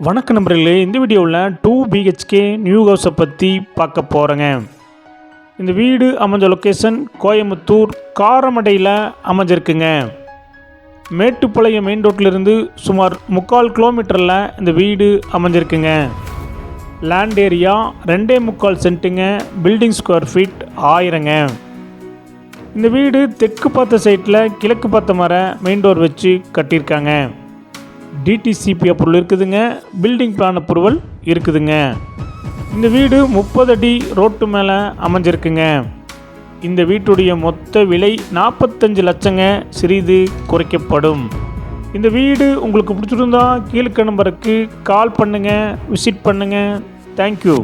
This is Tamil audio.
வணக்க நண்பர்களே, இந்த வீடியோவில் 2 BHK நியூ ஹவுஸை பற்றி பார்க்க போகிறேங்க. இந்த வீடு அமைஞ்ச லொக்கேஷன் கோயம்புத்தூர் காரமடையில் அமைஞ்சிருக்குங்க. மேட்டுப்பாளையம் மெயின் ரோட்டிலிருந்து சுமார் 3/4 கிலோமீட்டரில் இந்த வீடு அமைஞ்சிருக்குங்க. லேண்ட் ஏரியா 2.25 சென்ட்டுங்க. பில்டிங் ஸ்கொயர் ஃபீட் 1000ங்க. இந்த வீடு தெற்கு பார்த்த சைட்டில் கிழக்கு பார்த்த மர மெயின் டோர் வச்சு கட்டியிருக்காங்க. டிடிசிபி அப்ரூவல் இருக்குதுங்க. பில்டிங் பிளான் அப்ரூவல் இருக்குதுங்க. இந்த வீடு 30 அடி ரோட்டு மேலே அமைஞ்சிருக்குங்க. இந்த வீட்டுடைய மொத்த விலை 45 லட்சங்க. சிறிது குறைக்கப்படும். இந்த வீடு உங்களுக்கு பிடிச்சிருந்தா கீழ்க்க நம்பருக்கு கால் பண்ணுங்கள், விசிட் பண்ணுங்கள். தேங்க்யூ.